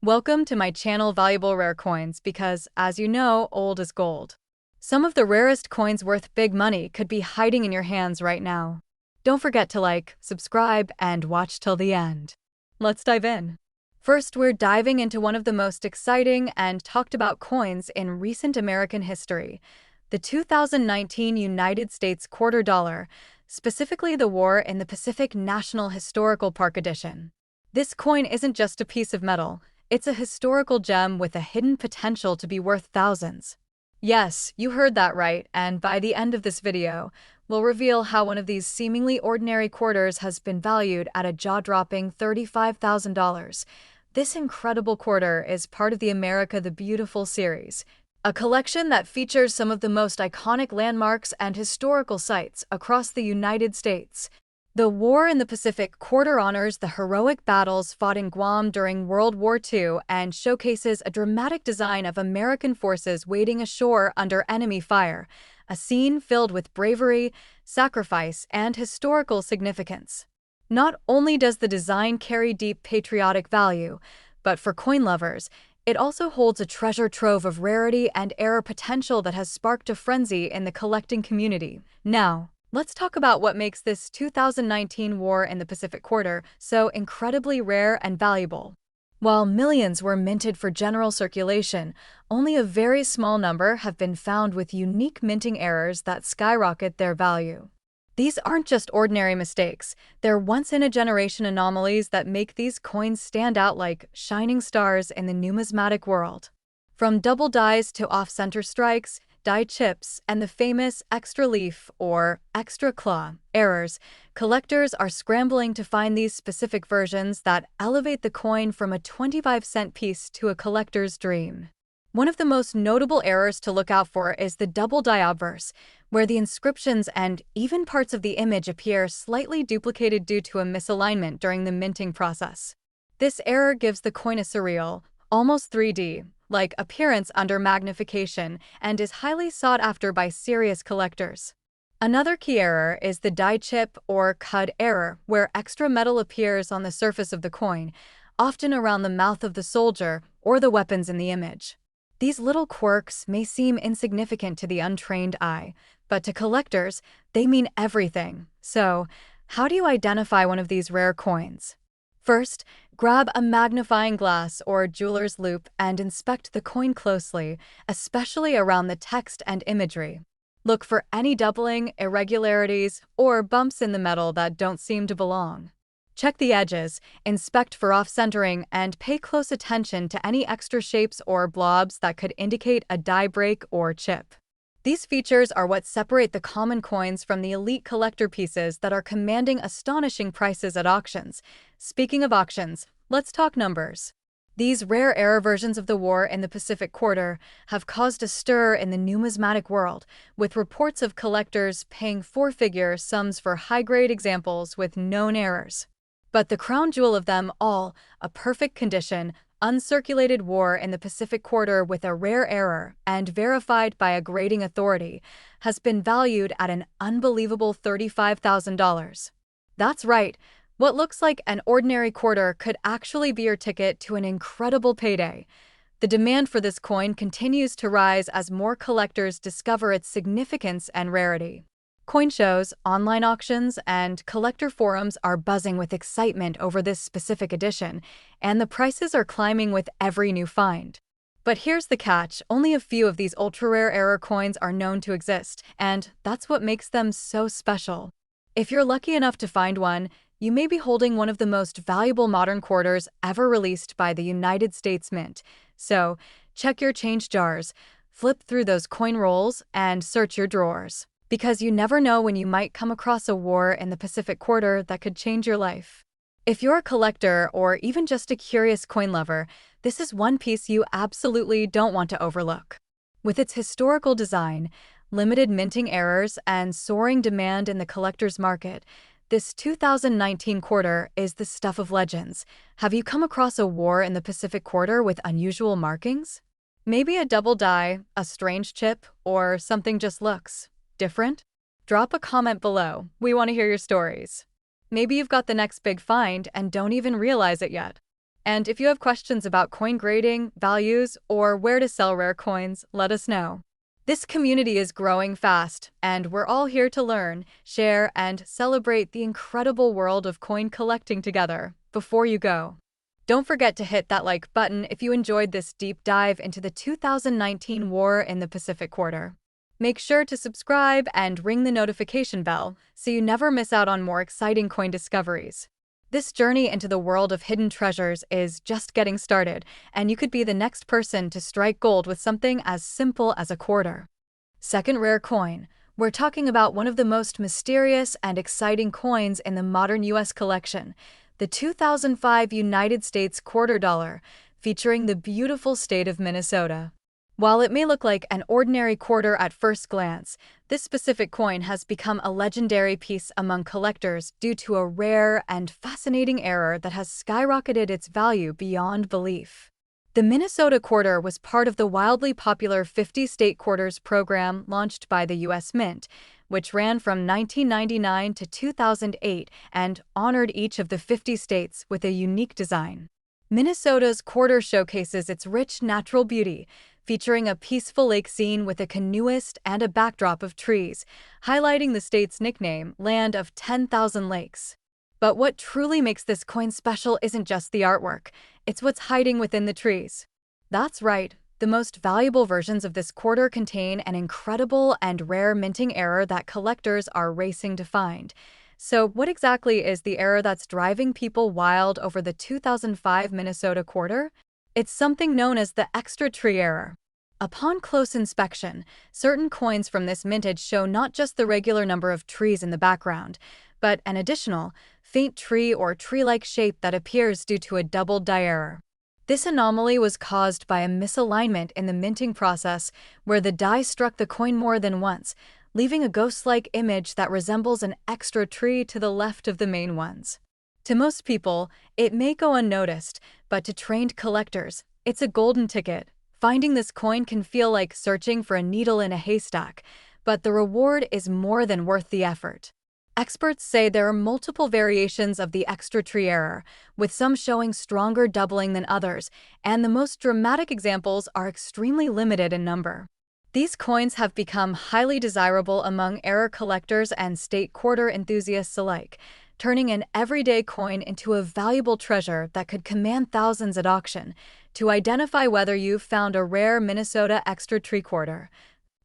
Welcome to my channel Valuable Rare Coins because, as you know, old is gold. Some of the rarest coins worth big money could be hiding in your hands right now. Don't forget to like, subscribe, and watch till the end. Let's dive in. First, we're diving into one of the most exciting and talked about coins in recent American history, the 2019 United States quarter dollar, specifically the War in the Pacific National Historical Park edition. This coin isn't just a piece of metal, it's a historical gem with a hidden potential to be worth thousands. Yes, you heard that right, and by the end of this video, we'll reveal how one of these seemingly ordinary quarters has been valued at a jaw-dropping $35,000. This incredible quarter is part of the America the Beautiful series, a collection that features some of the most iconic landmarks and historical sites across the United States. The War in the Pacific quarter honors the heroic battles fought in Guam during World War II and showcases a dramatic design of American forces wading ashore under enemy fire, a scene filled with bravery, sacrifice, and historical significance. Not only does the design carry deep patriotic value, but for coin lovers, it also holds a treasure trove of rarity and rare potential that has sparked a frenzy in the collecting community. Now, let's talk about what makes this 2019 War in the Pacific quarter so incredibly rare and valuable. While millions were minted for general circulation, only a very small number have been found with unique minting errors that skyrocket their value. These aren't just ordinary mistakes, they're once-in-a-generation anomalies that make these coins stand out like shining stars in the numismatic world. From double dies to off-center strikes, die chips, and the famous extra leaf or extra claw errors, collectors are scrambling to find these specific versions that elevate the coin from a 25-cent piece to a collector's dream. One of the most notable errors to look out for is the double die obverse, where the inscriptions and even parts of the image appear slightly duplicated due to a misalignment during the minting process. This error gives the coin a surreal, almost 3D-like appearance under magnification and is highly sought after by serious collectors. Another key error is the die chip or cud error, where extra metal appears on the surface of the coin, often around the mouth of the soldier or the weapons in the image. These little quirks may seem insignificant to the untrained eye, but to collectors, they mean everything. So, how do you identify one of these rare coins? First, grab a magnifying glass or jeweler's loupe and inspect the coin closely, especially around the text and imagery. Look for any doubling, irregularities, or bumps in the metal that don't seem to belong. Check the edges, inspect for off-centering, and pay close attention to any extra shapes or blobs that could indicate a die break or chip. These features are what separate the common coins from the elite collector pieces that are commanding astonishing prices at auctions. Speaking of auctions, let's talk numbers. These rare error versions of the War in the Pacific quarter have caused a stir in the numismatic world, with reports of collectors paying four-figure sums for high-grade examples with known errors. But the crown jewel of them all, a perfect condition, uncirculated War in the Pacific quarter with a rare error and verified by a grading authority, has been valued at an unbelievable $35,000. That's right, what looks like an ordinary quarter could actually be your ticket to an incredible payday. The demand for this coin continues to rise as more collectors discover its significance and rarity. Coin shows, online auctions, and collector forums are buzzing with excitement over this specific edition, and the prices are climbing with every new find. But here's the catch, only a few of these ultra-rare error coins are known to exist, and that's what makes them so special. If you're lucky enough to find one, you may be holding one of the most valuable modern quarters ever released by the United States Mint. So, check your change jars, flip through those coin rolls, and search your drawers. Because you never know when you might come across a War in the Pacific quarter that could change your life. If you're a collector or even just a curious coin lover, this is one piece you absolutely don't want to overlook. With its historical design, limited minting errors, and soaring demand in the collector's market, this 2019 quarter is the stuff of legends. Have you come across a War in the Pacific quarter with unusual markings? Maybe a double die, a strange chip, or something just looks different? Drop a comment below. We want to hear your stories. Maybe you've got the next big find and don't even realize it yet. And if you have questions about coin grading, values, or where to sell rare coins, let us know. This community is growing fast, and we're all here to learn, share, and celebrate the incredible world of coin collecting together. Before you go, don't forget to hit that like button if you enjoyed this deep dive into the 2019 war in the Pacific Quarter. Make sure to subscribe and ring the notification bell so you never miss out on more exciting coin discoveries. This journey into the world of hidden treasures is just getting started, and you could be the next person to strike gold with something as simple as a quarter. Second rare coin. We're talking about one of the most mysterious and exciting coins in the modern U.S. collection, the 2005 United States quarter dollar, featuring the beautiful state of Minnesota. While it may look like an ordinary quarter at first glance, this specific coin has become a legendary piece among collectors due to a rare and fascinating error that has skyrocketed its value beyond belief. The Minnesota quarter was part of the wildly popular 50 state quarters program launched by the U.S. Mint, which ran from 1999 to 2008 and honored each of the 50 states with a unique design. Minnesota's quarter showcases its rich natural beauty, featuring a peaceful lake scene with a canoeist and a backdrop of trees, highlighting the state's nickname, Land of 10,000 Lakes. But what truly makes this coin special isn't just the artwork, it's what's hiding within the trees. That's right, the most valuable versions of this quarter contain an incredible and rare minting error that collectors are racing to find. So what exactly is the error that's driving people wild over the 2005 Minnesota quarter? It's something known as the extra tree error. Upon close inspection, certain coins from this mintage show not just the regular number of trees in the background, but an additional, faint tree or tree-like shape that appears due to a doubled die error. This anomaly was caused by a misalignment in the minting process where the die struck the coin more than once, leaving a ghost-like image that resembles an extra tree to the left of the main ones. To most people, it may go unnoticed, but to trained collectors, it's a golden ticket. Finding this coin can feel like searching for a needle in a haystack, but the reward is more than worth the effort. Experts say there are multiple variations of the extra tree error, with some showing stronger doubling than others, and the most dramatic examples are extremely limited in number. These coins have become highly desirable among error collectors and state quarter enthusiasts alike, turning an everyday coin into a valuable treasure that could command thousands at auction. To identify whether you've found a rare Minnesota extra tree quarter,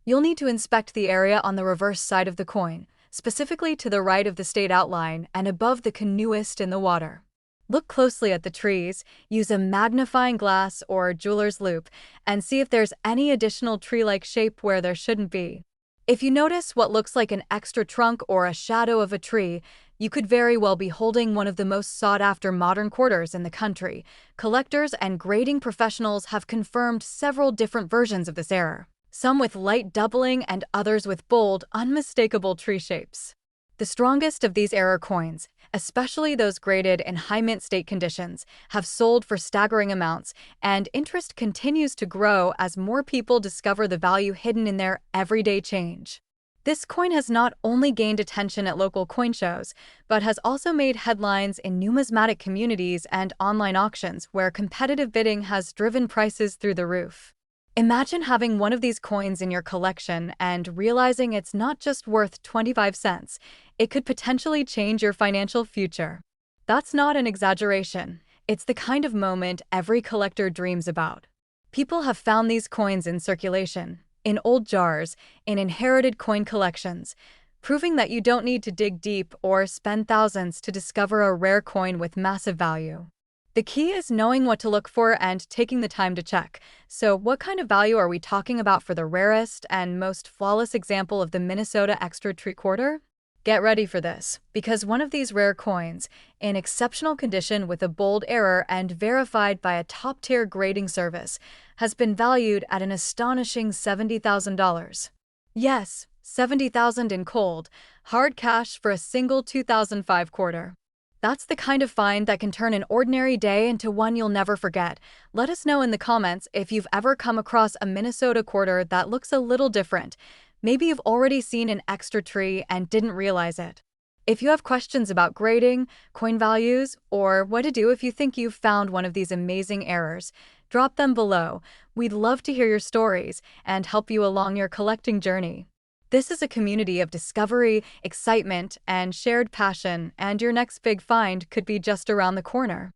you'll need to inspect the area on the reverse side of the coin, specifically to the right of the state outline and above the canoeist in the water. Look closely at the trees, use a magnifying glass or jeweler's loupe, and see if there's any additional tree-like shape where there shouldn't be. If you notice what looks like an extra trunk or a shadow of a tree, you could very well be holding one of the most sought-after modern quarters in the country. Collectors and grading professionals have confirmed several different versions of this error, some with light doubling and others with bold, unmistakable tree shapes. The strongest of these error coins, especially those graded in high mint state conditions, have sold for staggering amounts, and interest continues to grow as more people discover the value hidden in their everyday change. This coin has not only gained attention at local coin shows, but has also made headlines in numismatic communities and online auctions where competitive bidding has driven prices through the roof. Imagine having one of these coins in your collection and realizing it's not just worth 25 cents, it could potentially change your financial future. That's not an exaggeration. It's the kind of moment every collector dreams about. People have found these coins in circulation, in old jars, in inherited coin collections, proving that you don't need to dig deep or spend thousands to discover a rare coin with massive value. The key is knowing what to look for and taking the time to check. So, what kind of value are we talking about for the rarest and most flawless example of the Minnesota extra tree quarter? Get ready for this, because one of these rare coins, in exceptional condition with a bold error and verified by a top-tier grading service, has been valued at an astonishing $70,000. Yes, $70,000 in cold, hard cash for a single 2005 quarter. That's the kind of find that can turn an ordinary day into one you'll never forget. Let us know in the comments if you've ever come across a Minnesota quarter that looks a little different. Maybe you've already seen an extra tree and didn't realize it. If you have questions about grading, coin values, or what to do if you think you've found one of these amazing errors, drop them below. We'd love to hear your stories and help you along your collecting journey. This is a community of discovery, excitement, and shared passion, and your next big find could be just around the corner.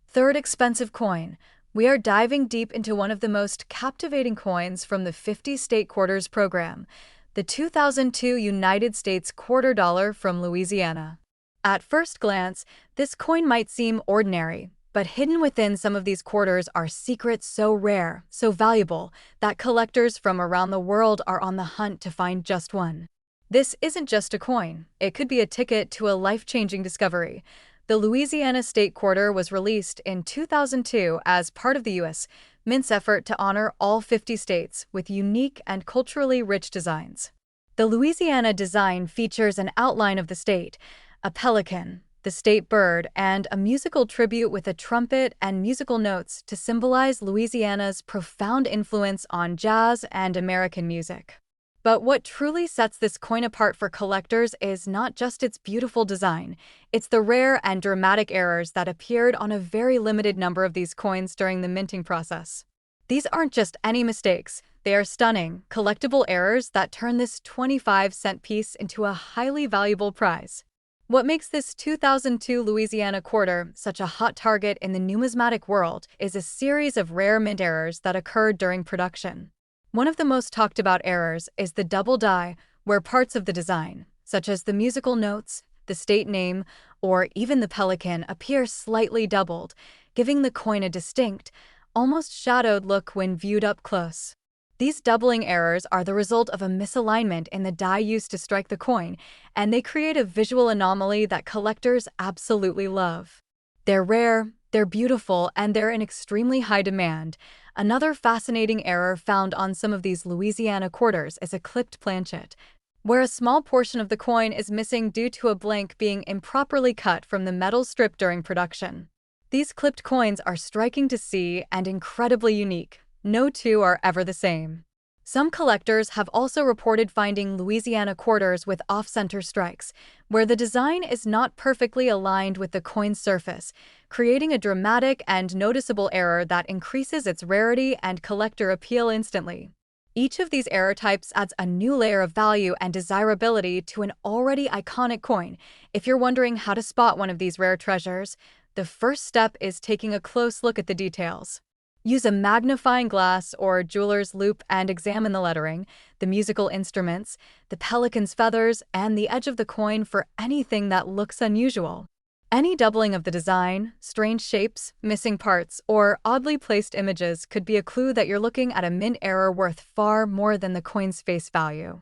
Third expensive coin. We are diving deep into one of the most captivating coins from the 50 State Quarters program, the 2002 United States quarter dollar from Louisiana. At first glance, this coin might seem ordinary, but hidden within some of these quarters are secrets so rare, so valuable, that collectors from around the world are on the hunt to find just one. This isn't just a coin, it could be a ticket to a life-changing discovery. The Louisiana State Quarter was released in 2002 as part of the U.S. Mint's effort to honor all 50 states with unique and culturally rich designs. The Louisiana design features an outline of the state, a pelican, the state bird, and a musical tribute with a trumpet and musical notes to symbolize Louisiana's profound influence on jazz and American music. But what truly sets this coin apart for collectors is not just its beautiful design, it's the rare and dramatic errors that appeared on a very limited number of these coins during the minting process. These aren't just any mistakes, they are stunning, collectible errors that turn this 25-cent piece into a highly valuable prize. What makes this 2002 Louisiana quarter such a hot target in the numismatic world is a series of rare mint errors that occurred during production. One of the most talked about errors is the double die, where parts of the design, such as the musical notes, the state name, or even the pelican, appear slightly doubled, giving the coin a distinct, almost shadowed look when viewed up close. These doubling errors are the result of a misalignment in the die used to strike the coin, and they create a visual anomaly that collectors absolutely love. They're rare, they're beautiful, and they're in extremely high demand. Another fascinating error found on some of these Louisiana quarters is a clipped planchet, where a small portion of the coin is missing due to a blank being improperly cut from the metal strip during production. These clipped coins are striking to see and incredibly unique. No two are ever the same. Some collectors have also reported finding Louisiana quarters with off-center strikes, where the design is not perfectly aligned with the coin's surface, creating a dramatic and noticeable error that increases its rarity and collector appeal instantly. Each of these error types adds a new layer of value and desirability to an already iconic coin. If you're wondering how to spot one of these rare treasures, the first step is taking a close look at the details. Use a magnifying glass or jeweler's loupe and examine the lettering, the musical instruments, the pelican's feathers, and the edge of the coin for anything that looks unusual. Any doubling of the design, strange shapes, missing parts, or oddly placed images could be a clue that you're looking at a mint error worth far more than the coin's face value.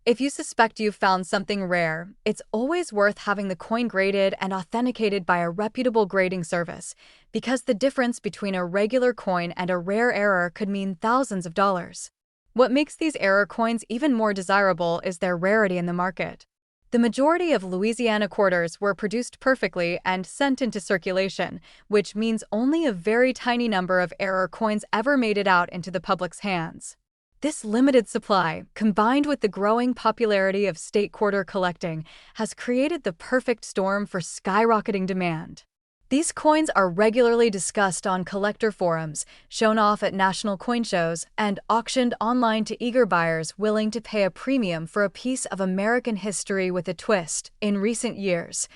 If you suspect you've found something rare, it's always worth having the coin graded and authenticated by a reputable grading service, because the difference between a regular coin and a rare error could mean thousands of dollars. What makes these error coins even more desirable is their rarity in the market. The majority of Louisiana quarters were produced perfectly and sent into circulation, which means only a very tiny number of error coins ever made it out into the public's hands. This limited supply, combined with the growing popularity of state quarter collecting, has created the perfect storm for skyrocketing demand. These coins are regularly discussed on collector forums, shown off at national coin shows, and auctioned online to eager buyers willing to pay a premium for a piece of American history with a twist. In recent years,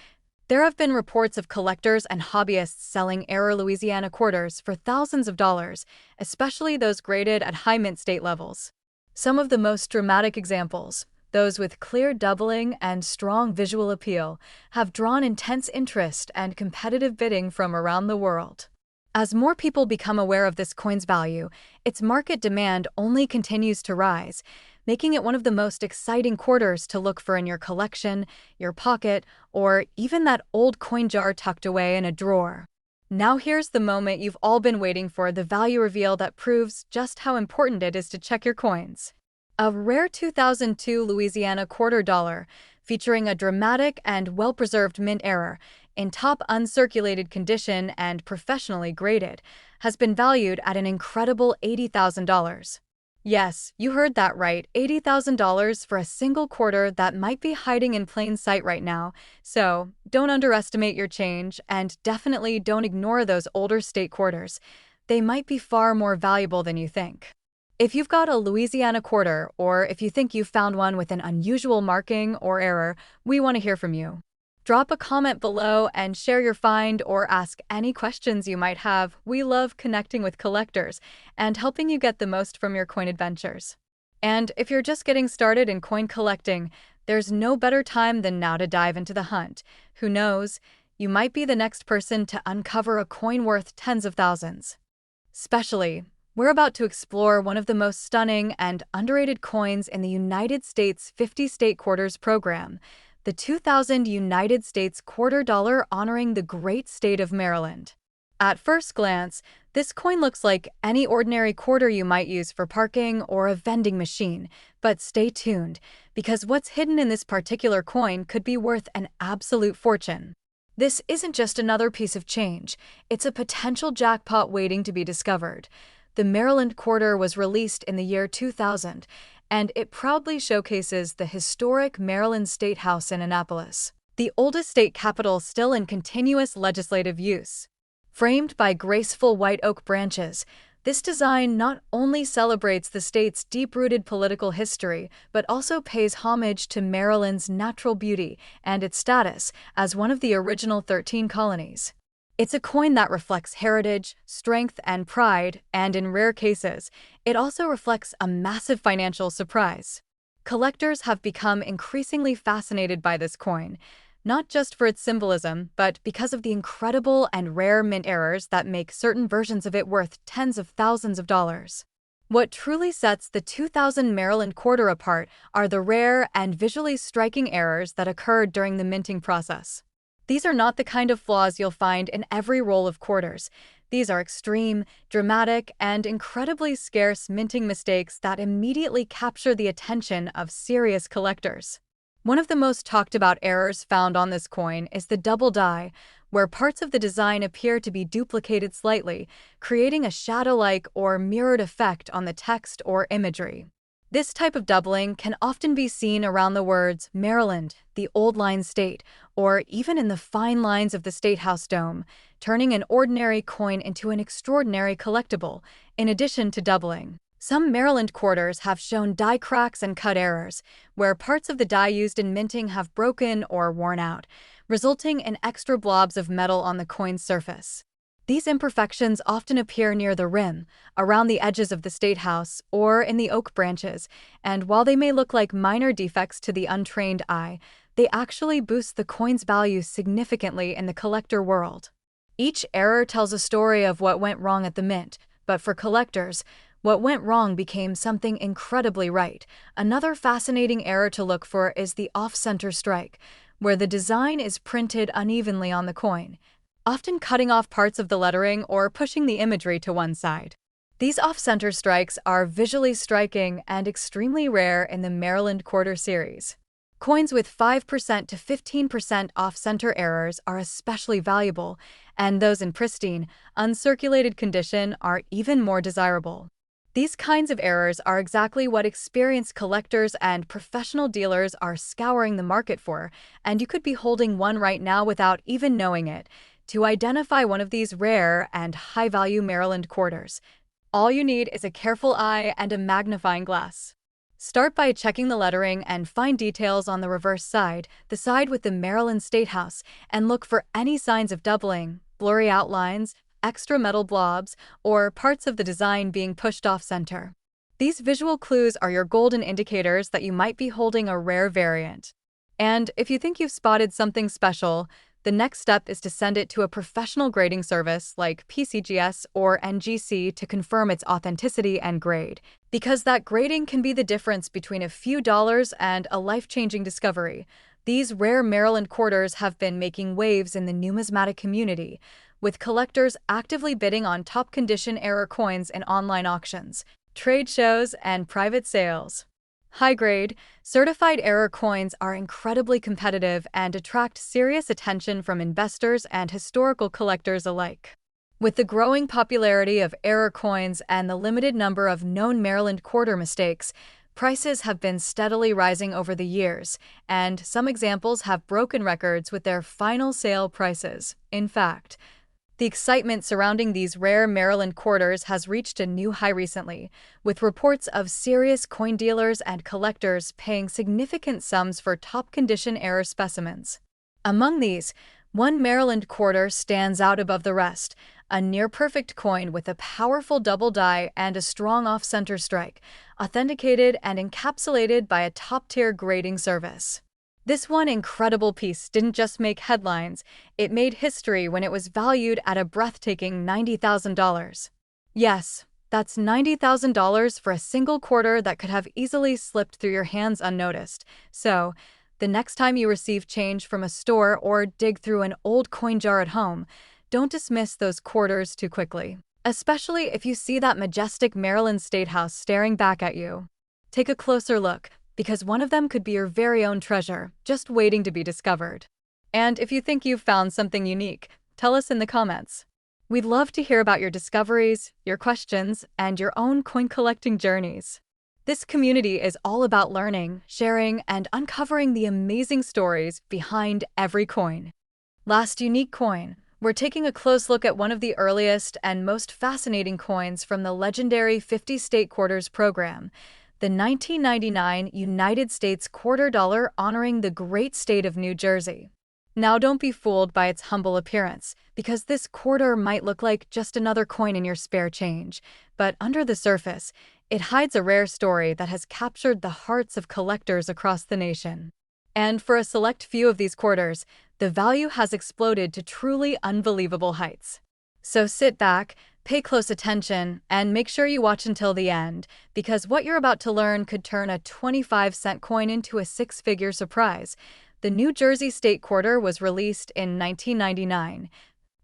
there have been reports of collectors and hobbyists selling error Louisiana quarters for thousands of dollars, especially those graded at high mint state levels. Some of the most dramatic examples, those with clear doubling and strong visual appeal, have drawn intense interest and competitive bidding from around the world. As more people become aware of this coin's value, its market demand only continues to rise, making it one of the most exciting quarters to look for in your collection, your pocket, or even that old coin jar tucked away in a drawer. Now here's the moment you've all been waiting for, the value reveal that proves just how important it is to check your coins. A rare 2002 Louisiana quarter dollar, featuring a dramatic and well-preserved mint error, in top uncirculated condition and professionally graded, has been valued at an incredible $80,000. Yes, you heard that right. $80,000 for a single quarter that might be hiding in plain sight right now. So, don't underestimate your change, and definitely don't ignore those older state quarters. They might be far more valuable than you think. If you've got a Louisiana quarter, or if you think you found one with an unusual marking or error, we want to hear from you. Drop a comment below and share your find or ask any questions you might have. We love connecting with collectors and helping you get the most from your coin adventures. And if you're just getting started in coin collecting, there's no better time than now to dive into the hunt. Who knows, you might be the next person to uncover a coin worth tens of thousands. Especially, we're about to explore one of the most stunning and underrated coins in the United States 50-state quarters program, the 2000 United States quarter dollar honoring the great state of Maryland. At first glance, this coin looks like any ordinary quarter you might use for parking or a vending machine, but stay tuned, because what's hidden in this particular coin could be worth an absolute fortune. This isn't just another piece of change, it's a potential jackpot waiting to be discovered. The Maryland quarter was released in the year 2000, and it proudly showcases the historic Maryland State House in Annapolis, the oldest state capitol still in continuous legislative use. Framed by graceful white oak branches, this design not only celebrates the state's deep-rooted political history, but also pays homage to Maryland's natural beauty and its status as one of the original 13 colonies. It's a coin that reflects heritage, strength, and pride, and in rare cases, it also reflects a massive financial surprise. Collectors have become increasingly fascinated by this coin, not just for its symbolism, but because of the incredible and rare mint errors that make certain versions of it worth tens of thousands of dollars. What truly sets the 2000 Maryland quarter apart are the rare and visually striking errors that occurred during the minting process. These are not the kind of flaws you'll find in every roll of quarters. These are extreme, dramatic, and incredibly scarce minting mistakes that immediately capture the attention of serious collectors. One of the most talked about errors found on this coin is the double die, where parts of the design appear to be duplicated slightly, creating a shadow-like or mirrored effect on the text or imagery. This type of doubling can often be seen around the words Maryland, the Old Line State, or even in the fine lines of the State House dome, turning an ordinary coin into an extraordinary collectible. In addition to doubling, some Maryland quarters have shown die cracks and cut errors, where parts of the die used in minting have broken or worn out, resulting in extra blobs of metal on the coin's surface. These imperfections often appear near the rim, around the edges of the State House, or in the oak branches, and while they may look like minor defects to the untrained eye, they actually boost the coin's value significantly in the collector world. Each error tells a story of what went wrong at the mint, but for collectors, what went wrong became something incredibly right. Another fascinating error to look for is the off-center strike, where the design is printed unevenly on the coin, often cutting off parts of the lettering or pushing the imagery to one side. These off-center strikes are visually striking and extremely rare in the Maryland quarter series. Coins with 5% to 15% off-center errors are especially valuable, and those in pristine, uncirculated condition are even more desirable. These kinds of errors are exactly what experienced collectors and professional dealers are scouring the market for, and you could be holding one right now without even knowing it. To identify one of these rare and high-value Maryland quarters, all you need is a careful eye and a magnifying glass. Start by checking the lettering and fine details on the reverse side, the side with the Maryland State House, and look for any signs of doubling, blurry outlines, extra metal blobs, or parts of the design being pushed off-center. These visual clues are your golden indicators that you might be holding a rare variant. And if you think you've spotted something special, the next step is to send it to a professional grading service like PCGS or NGC to confirm its authenticity and grade, because that grading can be the difference between a few dollars and a life-changing discovery. These rare Maryland quarters have been making waves in the numismatic community, with collectors actively bidding on top-condition error coins in online auctions, trade shows, and private sales. High-grade, certified error coins are incredibly competitive and attract serious attention from investors and historical collectors alike. With the growing popularity of error coins and the limited number of known Maryland quarter mistakes, prices have been steadily rising over the years, and some examples have broken records with their final sale prices. In fact, the excitement surrounding these rare Maryland quarters has reached a new high recently, with reports of serious coin dealers and collectors paying significant sums for top-condition error specimens. Among these, one Maryland quarter stands out above the rest, a near-perfect coin with a powerful double die and a strong off-center strike, authenticated and encapsulated by a top-tier grading service. This one incredible piece didn't just make headlines, it made history when it was valued at a breathtaking $90,000. Yes, that's $90,000 for a single quarter that could have easily slipped through your hands unnoticed. So, the next time you receive change from a store or dig through an old coin jar at home, don't dismiss those quarters too quickly. Especially if you see that majestic Maryland State House staring back at you. Take a closer look, because one of them could be your very own treasure, just waiting to be discovered. And if you think you've found something unique, tell us in the comments. We'd love to hear about your discoveries, your questions, and your own coin collecting journeys. This community is all about learning, sharing, and uncovering the amazing stories behind every coin. Last unique coin. We're taking a close look at one of the earliest and most fascinating coins from the legendary 50 State Quarters program, the 1999 United States quarter dollar honoring the great state of New Jersey. Now don't be fooled by its humble appearance, because this quarter might look like just another coin in your spare change, but under the surface, it hides a rare story that has captured the hearts of collectors across the nation. And for a select few of these quarters, the value has exploded to truly unbelievable heights. So sit back, pay close attention, and make sure you watch until the end, because what you're about to learn could turn a 25-cent coin into a six-figure surprise. The New Jersey State Quarter was released in 1999,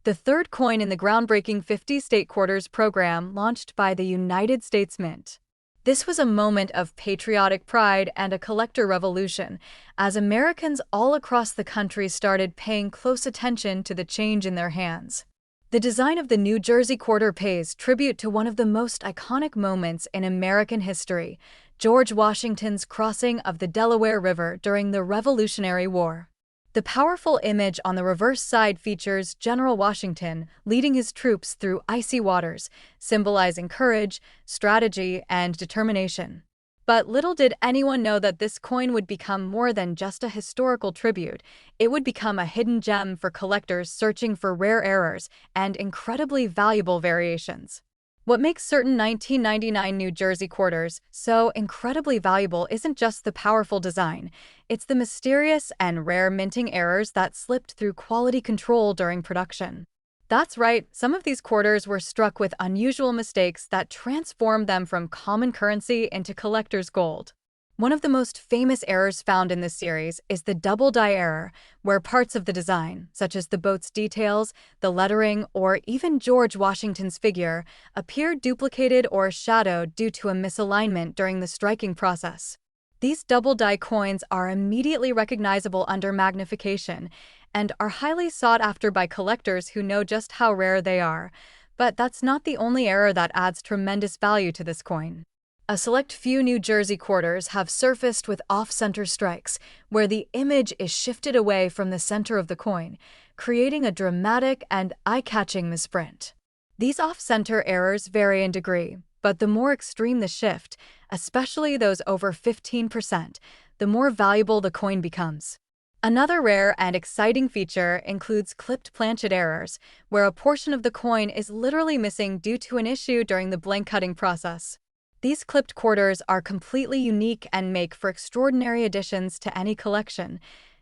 the third coin in the groundbreaking 50 State Quarters program launched by the United States Mint. This was a moment of patriotic pride and a collector revolution, as Americans all across the country started paying close attention to the change in their hands. The design of the New Jersey quarter pays tribute to one of the most iconic moments in American history, George Washington's crossing of the Delaware River during the Revolutionary War. The powerful image on the reverse side features General Washington leading his troops through icy waters, symbolizing courage, strategy, and determination. But little did anyone know that this coin would become more than just a historical tribute. It would become a hidden gem for collectors searching for rare errors and incredibly valuable variations. What makes certain 1999 New Jersey quarters so incredibly valuable isn't just the powerful design, it's the mysterious and rare minting errors that slipped through quality control during production. That's right, some of these quarters were struck with unusual mistakes that transformed them from common currency into collector's gold. One of the most famous errors found in this series is the double die error, where parts of the design, such as the boat's details, the lettering, or even George Washington's figure, appear duplicated or shadowed due to a misalignment during the striking process. These double die coins are immediately recognizable under magnification and are highly sought after by collectors who know just how rare they are. But that's not the only error that adds tremendous value to this coin. A select few New Jersey quarters have surfaced with off-center strikes, where the image is shifted away from the center of the coin, creating a dramatic and eye-catching misprint. These off-center errors vary in degree, but the more extreme the shift, especially those over 15%, the more valuable the coin becomes. Another rare and exciting feature includes clipped planchet errors, where a portion of the coin is literally missing due to an issue during the blank cutting process. These clipped quarters are completely unique and make for extraordinary additions to any collection.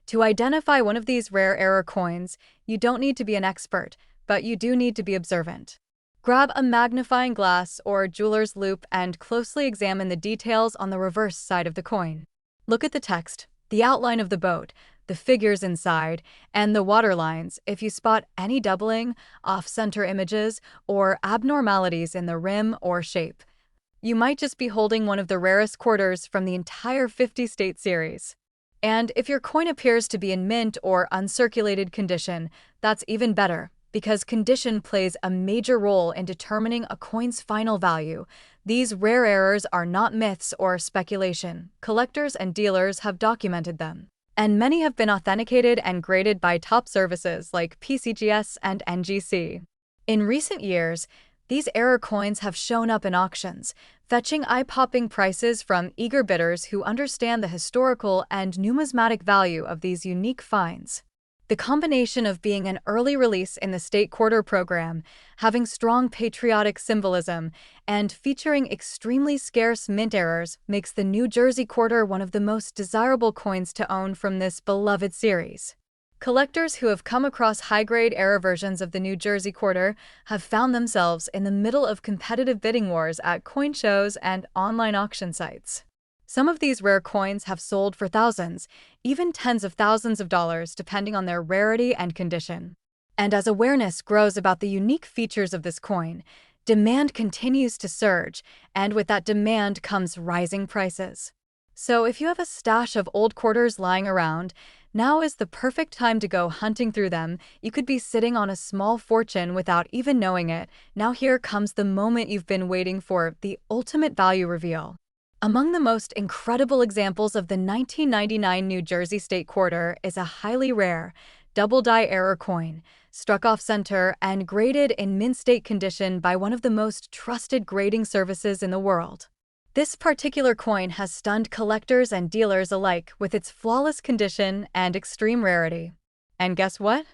To identify one of these rare error coins, you don't need to be an expert, but you do need to be observant. Grab a magnifying glass or jeweler's loupe and closely examine the details on the reverse side of the coin. Look at the text, the outline of the boat, the figures inside, and the waterlines if you spot any doubling, off-center images, or abnormalities in the rim or shape. You might just be holding one of the rarest quarters from the entire 50 State series. And if your coin appears to be in mint or uncirculated condition, that's even better, because condition plays a major role in determining a coin's final value. These rare errors are not myths or speculation. Collectors and dealers have documented them, and many have been authenticated and graded by top services like PCGS and NGC. In recent years, these error coins have shown up in auctions, fetching eye-popping prices from eager bidders who understand the historical and numismatic value of these unique finds. The combination of being an early release in the state quarter program, having strong patriotic symbolism, and featuring extremely scarce mint errors makes the New Jersey quarter one of the most desirable coins to own from this beloved series. Collectors who have come across high-grade error versions of the New Jersey quarter have found themselves in the middle of competitive bidding wars at coin shows and online auction sites. Some of these rare coins have sold for thousands, even tens of thousands of dollars, depending on their rarity and condition. And as awareness grows about the unique features of this coin, demand continues to surge, and with that demand comes rising prices. So if you have a stash of old quarters lying around, now is the perfect time to go hunting through them. You could be sitting on a small fortune without even knowing it. Now here comes the moment you've been waiting for, the ultimate value reveal. Among the most incredible examples of the 1999 New Jersey State Quarter is a highly rare, double-die error coin, struck off-center and graded in mint state condition by one of the most trusted grading services in the world. This particular coin has stunned collectors and dealers alike with its flawless condition and extreme rarity. And guess what?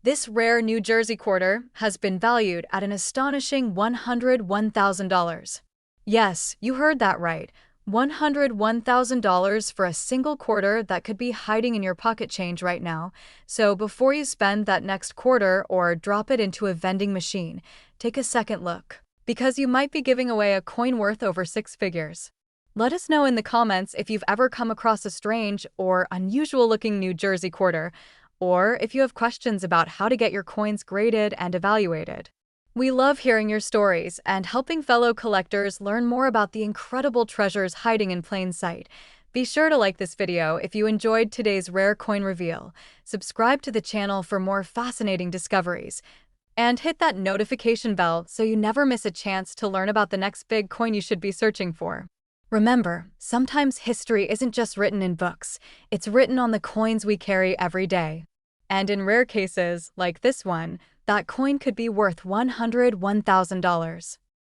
This rare New Jersey quarter has been valued at an astonishing $101,000. Yes, you heard that right. $101,000 for a single quarter that could be hiding in your pocket change right now. So before you spend that next quarter or drop it into a vending machine, take a second look, because you might be giving away a coin worth over six figures. Let us know in the comments if you've ever come across a strange or unusual-looking New Jersey quarter, or if you have questions about how to get your coins graded and evaluated. We love hearing your stories and helping fellow collectors learn more about the incredible treasures hiding in plain sight. Be sure to like this video if you enjoyed today's rare coin reveal, subscribe to the channel for more fascinating discoveries, and hit that notification bell so you never miss a chance to learn about the next big coin you should be searching for. Remember, sometimes history isn't just written in books, it's written on the coins we carry every day. And in rare cases, like this one, that coin could be worth $101,000.